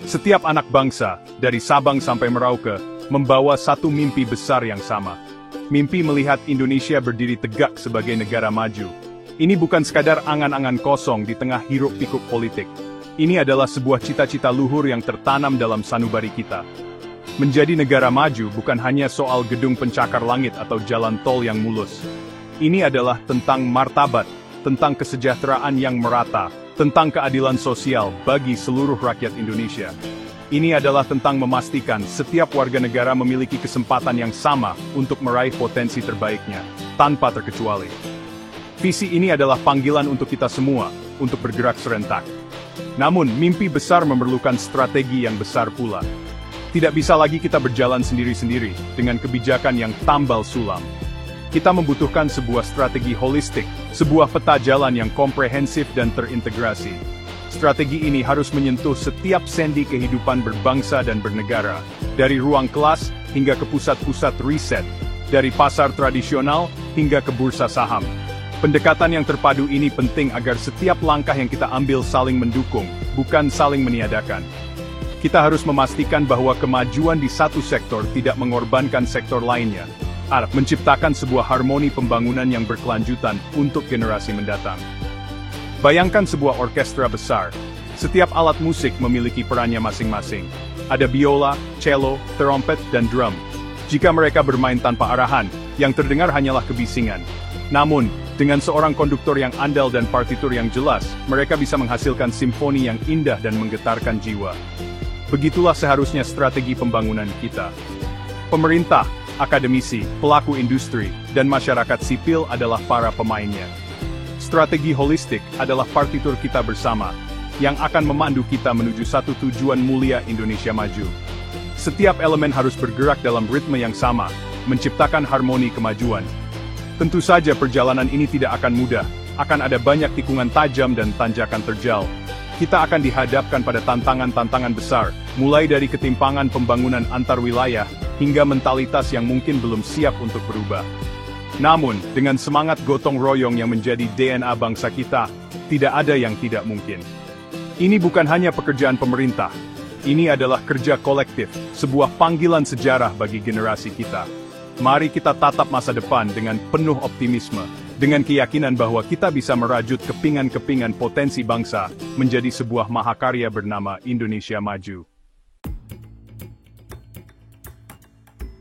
Setiap anak bangsa, dari Sabang sampai Merauke, membawa satu mimpi besar yang sama. Mimpi melihat Indonesia berdiri tegak sebagai negara maju. Ini bukan sekadar angan-angan kosong di tengah hiruk-pikuk politik. Ini adalah sebuah cita-cita luhur yang tertanam dalam sanubari kita. Menjadi negara maju bukan hanya soal gedung pencakar langit atau jalan tol yang mulus. Ini adalah tentang martabat, tentang kesejahteraan yang merata, tentang keadilan sosial bagi seluruh rakyat Indonesia. Ini adalah tentang memastikan setiap warga negara memiliki kesempatan yang sama untuk meraih potensi terbaiknya, tanpa terkecuali. Visi ini adalah panggilan untuk kita semua, untuk bergerak serentak. Namun, mimpi besar memerlukan strategi yang besar pula. Tidak bisa lagi kita berjalan sendiri-sendiri, dengan kebijakan yang tambal sulam. Kita membutuhkan sebuah strategi holistik, sebuah peta jalan yang komprehensif dan terintegrasi. Strategi ini harus menyentuh setiap sendi kehidupan berbangsa dan bernegara, dari ruang kelas hingga ke pusat-pusat riset, dari pasar tradisional hingga ke bursa saham. Pendekatan yang terpadu ini penting agar setiap langkah yang kita ambil saling mendukung, bukan saling meniadakan. Kita harus memastikan bahwa kemajuan di satu sektor tidak mengorbankan sektor lainnya, menciptakan sebuah harmoni pembangunan yang berkelanjutan untuk generasi mendatang. Bayangkan sebuah orkestra besar. Setiap alat musik memiliki perannya masing-masing. Ada biola, cello, terompet, dan drum. Jika mereka bermain tanpa arahan, yang terdengar hanyalah kebisingan. Namun, dengan seorang konduktor yang andal dan partitur yang jelas, mereka bisa menghasilkan simfoni yang indah dan menggetarkan jiwa. Begitulah seharusnya strategi pembangunan kita. Pemerintah, akademisi, pelaku industri, dan masyarakat sipil adalah para pemainnya. Strategi holistik adalah partitur kita bersama, yang akan memandu kita menuju satu tujuan mulia Indonesia maju. Setiap elemen harus bergerak dalam ritme yang sama, menciptakan harmoni kemajuan. Tentu saja perjalanan ini tidak akan mudah, akan ada banyak tikungan tajam dan tanjakan terjal. Kita akan dihadapkan pada tantangan-tantangan besar, mulai dari ketimpangan pembangunan antar wilayah, hingga mentalitas yang mungkin belum siap untuk berubah. Namun, dengan semangat gotong royong yang menjadi DNA bangsa kita, tidak ada yang tidak mungkin. Ini bukan hanya pekerjaan pemerintah, ini adalah kerja kolektif, sebuah panggilan sejarah bagi generasi kita. Mari kita tatap masa depan dengan penuh optimisme, dengan keyakinan bahwa kita bisa merajut kepingan-kepingan potensi bangsa menjadi sebuah mahakarya bernama Indonesia Maju.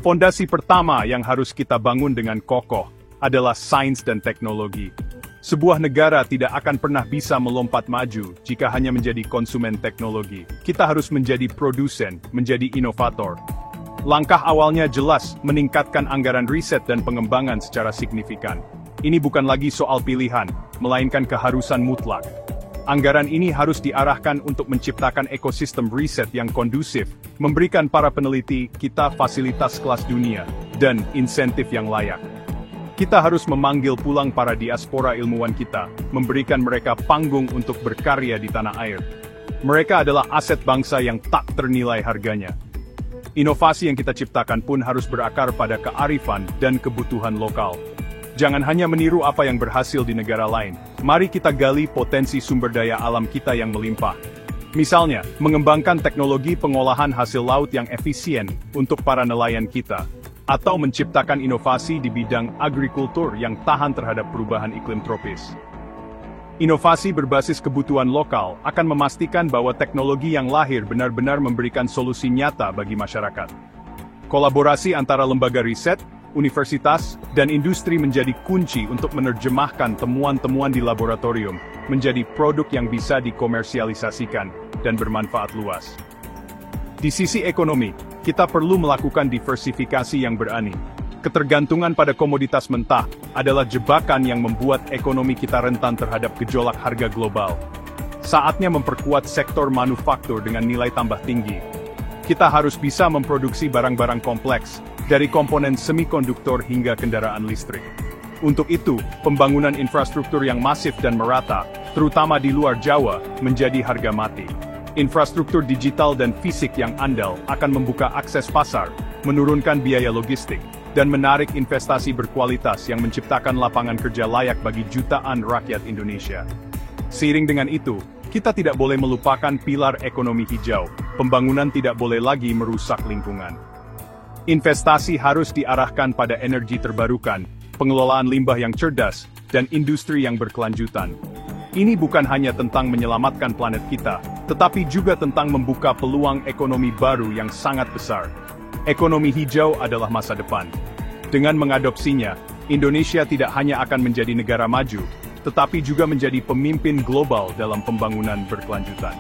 Fondasi pertama yang harus kita bangun dengan kokoh adalah sains dan teknologi. Sebuah negara tidak akan pernah bisa melompat maju jika hanya menjadi konsumen teknologi. Kita harus menjadi produsen, menjadi inovator. Langkah awalnya jelas, meningkatkan anggaran riset dan pengembangan secara signifikan. Ini bukan lagi soal pilihan, melainkan keharusan mutlak. Anggaran ini harus diarahkan untuk menciptakan ekosistem riset yang kondusif, memberikan para peneliti kita fasilitas kelas dunia, dan insentif yang layak. Kita harus memanggil pulang para diaspora ilmuwan kita, memberikan mereka panggung untuk berkarya di tanah air. Mereka adalah aset bangsa yang tak ternilai harganya. Inovasi yang kita ciptakan pun harus berakar pada kearifan dan kebutuhan lokal. Jangan hanya meniru apa yang berhasil di negara lain. Mari kita gali potensi sumber daya alam kita yang melimpah. Misalnya, mengembangkan teknologi pengolahan hasil laut yang efisien untuk para nelayan kita. Atau menciptakan inovasi di bidang agrikultur yang tahan terhadap perubahan iklim tropis. Inovasi berbasis kebutuhan lokal akan memastikan bahwa teknologi yang lahir benar-benar memberikan solusi nyata bagi masyarakat. Kolaborasi antara lembaga riset, universitas, dan industri menjadi kunci untuk menerjemahkan temuan-temuan di laboratorium menjadi produk yang bisa dikomersialisasikan dan bermanfaat luas. Di sisi ekonomi, kita perlu melakukan diversifikasi yang berani. Ketergantungan pada komoditas mentah adalah jebakan yang membuat ekonomi kita rentan terhadap gejolak harga global. Saatnya memperkuat sektor manufaktur dengan nilai tambah tinggi. Kita harus bisa memproduksi barang-barang kompleks, dari komponen semikonduktor hingga kendaraan listrik. Untuk itu, pembangunan infrastruktur yang masif dan merata, terutama di luar Jawa, menjadi harga mati. Infrastruktur digital dan fisik yang andal akan membuka akses pasar, menurunkan biaya logistik, dan menarik investasi berkualitas yang menciptakan lapangan kerja layak bagi jutaan rakyat Indonesia. Seiring dengan itu, Kita tidak boleh melupakan pilar ekonomi hijau. Pembangunan tidak boleh lagi merusak lingkungan. Investasi harus diarahkan pada energi terbarukan, pengelolaan limbah yang cerdas, dan industri yang berkelanjutan. Ini bukan hanya tentang menyelamatkan planet kita, tetapi juga tentang membuka peluang ekonomi baru yang sangat besar. Ekonomi hijau adalah masa depan. Dengan mengadopsinya, Indonesia tidak hanya akan menjadi negara maju, tetapi juga menjadi pemimpin global dalam pembangunan berkelanjutan.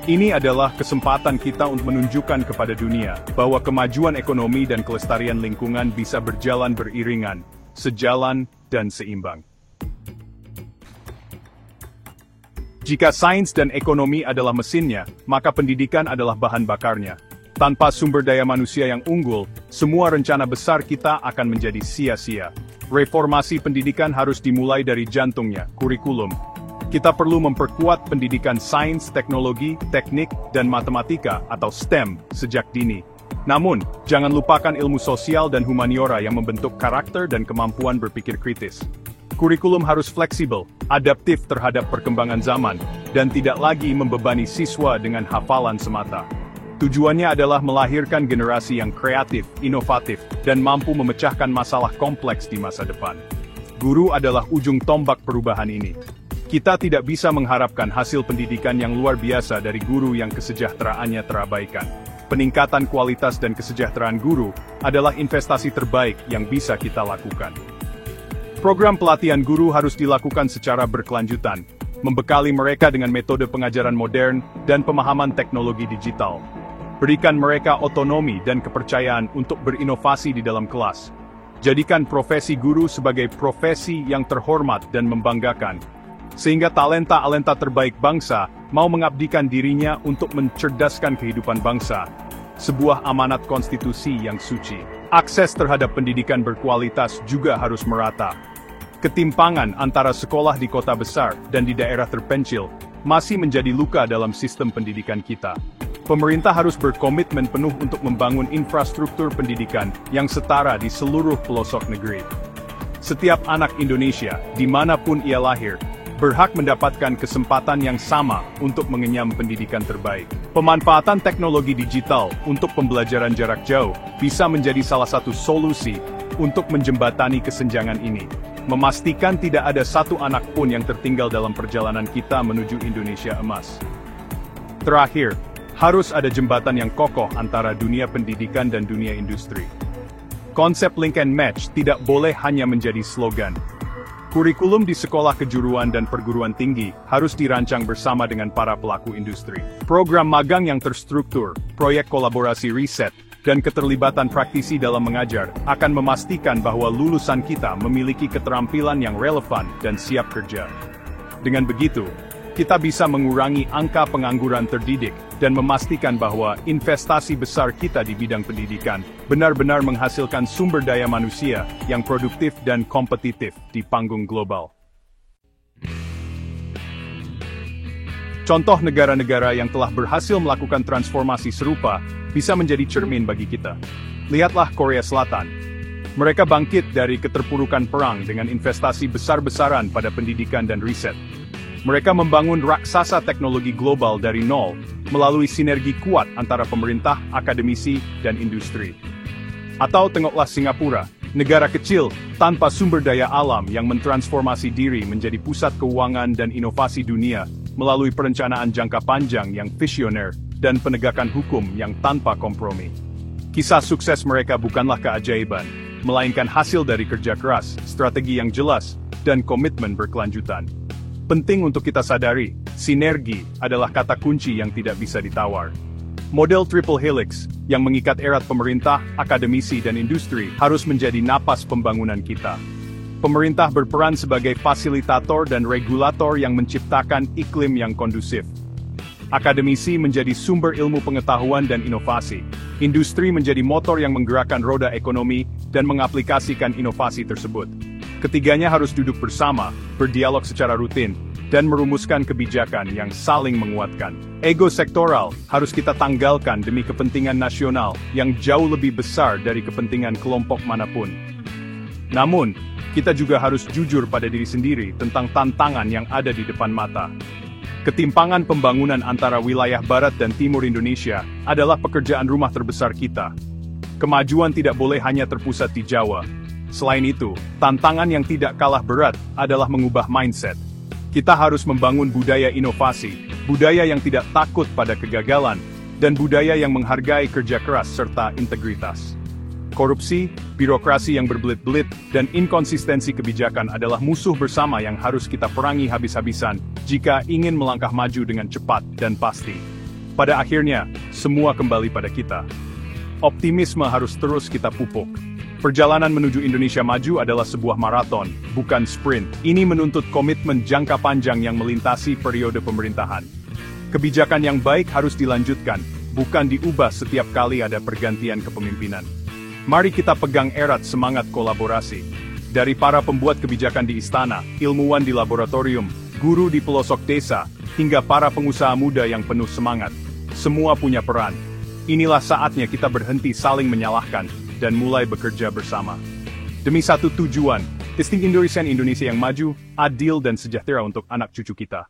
Ini adalah kesempatan kita untuk menunjukkan kepada dunia bahwa kemajuan ekonomi dan kelestarian lingkungan bisa berjalan beriringan, sejalan, dan seimbang. Jika sains dan ekonomi adalah mesinnya, maka pendidikan adalah bahan bakarnya. Tanpa sumber daya manusia yang unggul, semua rencana besar kita akan menjadi sia-sia. Reformasi pendidikan harus dimulai dari jantungnya, kurikulum. Kita perlu memperkuat pendidikan sains, teknologi, teknik, dan matematika atau STEM sejak dini. Namun, jangan lupakan ilmu sosial dan humaniora yang membentuk karakter dan kemampuan berpikir kritis. Kurikulum harus fleksibel, adaptif terhadap perkembangan zaman, dan tidak lagi membebani siswa dengan hafalan semata. Tujuannya adalah melahirkan generasi yang kreatif, inovatif, dan mampu memecahkan masalah kompleks di masa depan. Guru adalah ujung tombak perubahan ini. Kita tidak bisa mengharapkan hasil pendidikan yang luar biasa dari guru yang kesejahteraannya terabaikan. Peningkatan kualitas dan kesejahteraan guru adalah investasi terbaik yang bisa kita lakukan. Program pelatihan guru harus dilakukan secara berkelanjutan, membekali mereka dengan metode pengajaran modern dan pemahaman teknologi digital. Berikan mereka otonomi dan kepercayaan untuk berinovasi di dalam kelas. Jadikan profesi guru sebagai profesi yang terhormat dan membanggakan, sehingga talenta-talenta terbaik bangsa mau mengabdikan dirinya untuk mencerdaskan kehidupan bangsa. Sebuah amanat konstitusi yang suci. Akses terhadap pendidikan berkualitas juga harus merata. Ketimpangan antara sekolah di kota besar dan di daerah terpencil masih menjadi luka dalam sistem pendidikan kita. Pemerintah harus berkomitmen penuh untuk membangun infrastruktur pendidikan yang setara di seluruh pelosok negeri. Setiap anak Indonesia, dimanapun ia lahir, berhak mendapatkan kesempatan yang sama untuk mengenyam pendidikan terbaik. Pemanfaatan teknologi digital untuk pembelajaran jarak jauh bisa menjadi salah satu solusi untuk menjembatani kesenjangan ini. Memastikan tidak ada satu anak pun yang tertinggal dalam perjalanan kita menuju Indonesia emas. Terakhir, harus ada jembatan yang kokoh antara dunia pendidikan dan dunia industri. Konsep link and match tidak boleh hanya menjadi slogan. Kurikulum di sekolah kejuruan dan perguruan tinggi harus dirancang bersama dengan para pelaku industri. Program magang yang terstruktur, proyek kolaborasi riset, dan keterlibatan praktisi dalam mengajar akan memastikan bahwa lulusan kita memiliki keterampilan yang relevan dan siap kerja. Dengan begitu, kita bisa mengurangi angka pengangguran terdidik dan memastikan bahwa investasi besar kita di bidang pendidikan benar-benar menghasilkan sumber daya manusia yang produktif dan kompetitif di panggung global. Contoh negara-negara yang telah berhasil melakukan transformasi serupa bisa menjadi cermin bagi kita. Lihatlah Korea Selatan. Mereka bangkit dari keterpurukan perang dengan investasi besar-besaran pada pendidikan dan riset. Mereka membangun raksasa teknologi global dari nol, melalui sinergi kuat antara pemerintah, akademisi, dan industri. Atau tengoklah Singapura, negara kecil, tanpa sumber daya alam yang mentransformasi diri menjadi pusat keuangan dan inovasi dunia, melalui perencanaan jangka panjang yang visioner, dan penegakan hukum yang tanpa kompromi. Kisah sukses mereka bukanlah keajaiban, melainkan hasil dari kerja keras, strategi yang jelas, dan komitmen berkelanjutan. Penting untuk kita sadari, sinergi adalah kata kunci yang tidak bisa ditawar. Model Triple Helix, yang mengikat erat pemerintah, akademisi dan industri, harus menjadi napas pembangunan kita. Pemerintah berperan sebagai fasilitator dan regulator yang menciptakan iklim yang kondusif. Akademisi menjadi sumber ilmu pengetahuan dan inovasi. Industri menjadi motor yang menggerakkan roda ekonomi dan mengaplikasikan inovasi tersebut. Ketiganya harus duduk bersama, berdialog secara rutin, dan merumuskan kebijakan yang saling menguatkan. Ego sektoral harus kita tanggalkan demi kepentingan nasional yang jauh lebih besar dari kepentingan kelompok manapun. Namun, kita juga harus jujur pada diri sendiri tentang tantangan yang ada di depan mata. Ketimpangan pembangunan antara wilayah barat dan timur Indonesia adalah pekerjaan rumah terbesar kita. Kemajuan tidak boleh hanya terpusat di Jawa. Selain itu, tantangan yang tidak kalah berat adalah mengubah mindset. Kita harus membangun budaya inovasi, budaya yang tidak takut pada kegagalan, dan budaya yang menghargai kerja keras serta integritas. Korupsi, birokrasi yang berbelit-belit, dan inkonsistensi kebijakan adalah musuh bersama yang harus kita perangi habis-habisan jika ingin melangkah maju dengan cepat dan pasti. Pada akhirnya, semua kembali pada kita. Optimisme harus terus kita pupuk. Perjalanan menuju Indonesia maju adalah sebuah maraton, bukan sprint. Ini menuntut komitmen jangka panjang yang melintasi periode pemerintahan. Kebijakan yang baik harus dilanjutkan, bukan diubah setiap kali ada pergantian kepemimpinan. Mari kita pegang erat semangat kolaborasi. Dari para pembuat kebijakan di istana, ilmuwan di laboratorium, guru di pelosok desa, hingga para pengusaha muda yang penuh semangat. Semua punya peran. Inilah saatnya kita berhenti saling menyalahkan dan mulai bekerja bersama. Demi satu tujuan, Indonesia yang maju, adil dan sejahtera untuk anak cucu kita.